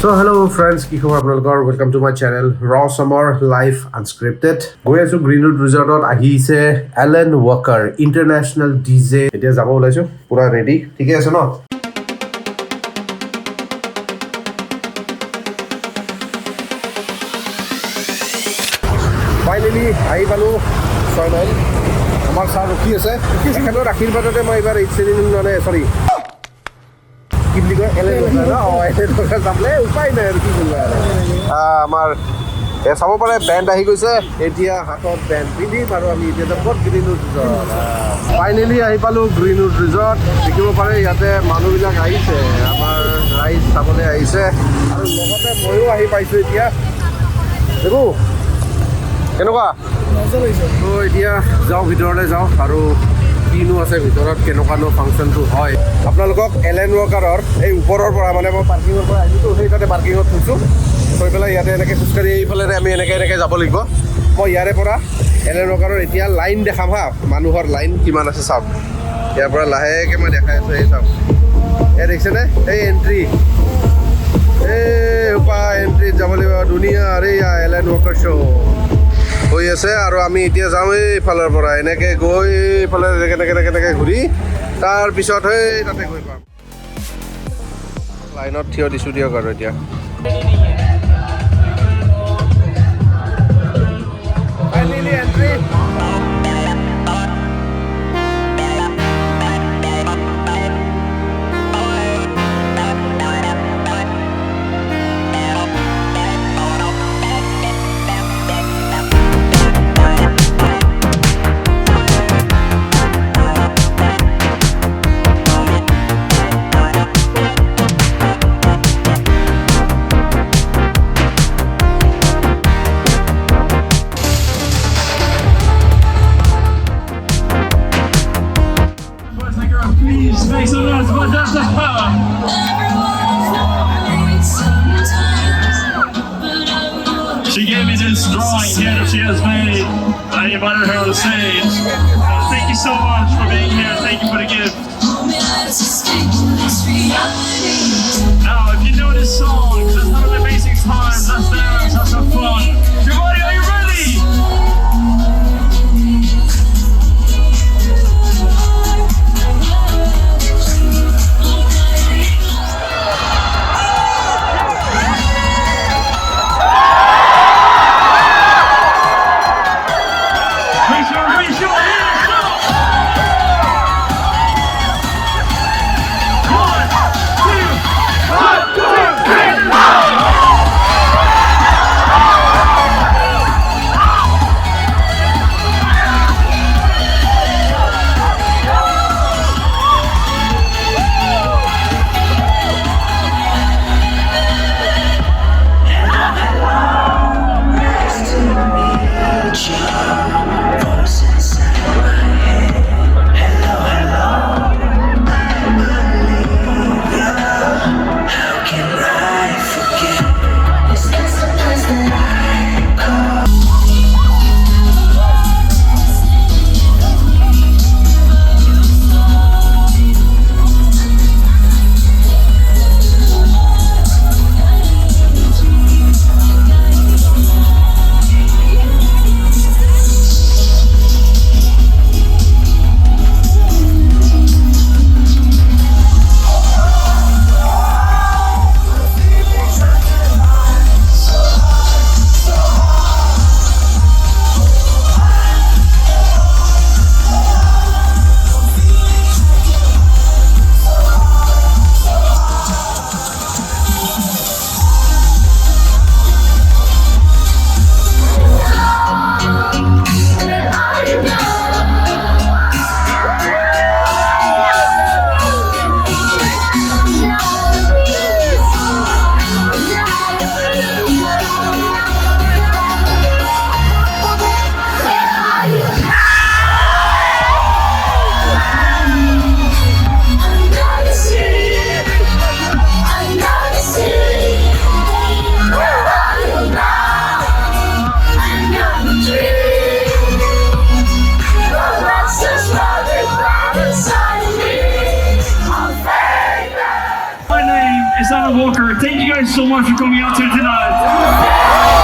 So hello friends, কি খবৰ আপোনালোকৰ? Welcome to my channel RawSamar Live Unscripted. গৈ আছো গ্ৰীণউড ৰিজৰ্টত আহিছে এলেন ৱাকাৰ ইন্টাৰনেশ্যনেল ডিজে। এতিয়া যাব ওলাইছো পুৰা ৰেডি, ঠিকে আছে ন? ফাইনেলি আহি পালো 6 মাইল। আমাৰ ছাৰ ৰখি আছে, তেখেতৰ আশীৰ্বাদতে মই এইবাৰ চৰি কি বুলি কয় উপায় নাই আৰু কি কৰিব আমাৰ চাব পাৰে বেণ্ড আহি গৈছে। এতিয়া হাতত বেণ্ড পিন্ধিম আৰু আমি এতিয়া ক'ত গ্ৰীণউড ৰিজৰ্ট। ফাইনেলি আহি পালোঁ গ্ৰীণউড ৰিজৰ্ট। দেখিব পাৰে ইয়াতে মানুহবিলাক আহিছে, আমাৰ ৰাইজ চাবলৈ আহিছে আৰু লগতে ময়ো আহি পাইছোঁ। এতিয়া দেখো কেনেকুৱা তো এতিয়া যাওঁ, ভিতৰলৈ যাওঁ আৰু কিনো আছে ভিতৰত, কেনেকুৱানো ফাংচনটো হয় আপোনালোকক এলেন ৱাকাৰৰ এই ওপৰৰ পৰা মানে মই পাৰ্কিঙৰ পৰা আহিছোঁ, সেই তাতে পাৰ্কিঙত থৈছোঁ। থৈ পেলাই ইয়াতে এনেকৈ খোজকাঢ়ি এইফালে আমি এনেকৈ যাব লাগিব। মই ইয়াৰে পৰা এলেন ৱাকাৰৰ এতিয়া লাইন দেখাম হা, মানুহৰ লাইন কিমান আছে চাওক। ইয়াৰ পৰা লাহেকৈ মই দেখাই আছোঁ, এই চাওক এই দেখিছেনে, এই এণ্ট্ৰি, এই এণ্ট্ৰিত যাব লাগিব। ধুনীয়া আৰু এলেন ৱাকাৰ শ্ব' হৈ আছে আৰু আমি এতিয়া যাওঁ এইফালৰ পৰা এনেকৈ গৈ এইফালে এনেকৈ ঘূৰি তাৰপিছত সেই তাতে গৈ পাম। লাইনত থিয় দিছোঁ দিয়ক আৰু এতিয়া entry. Make some noise for Dr. Power. She gave me this drawing here that she has made. I invited her on the stage. Thank you so much for being here. Thank you for the gift. Now, if you know this song, that's one of the basic times. Let's dance, have some fun. Everybody, are you ready? Alan Walker. Thank you guys so much for coming out here tonight.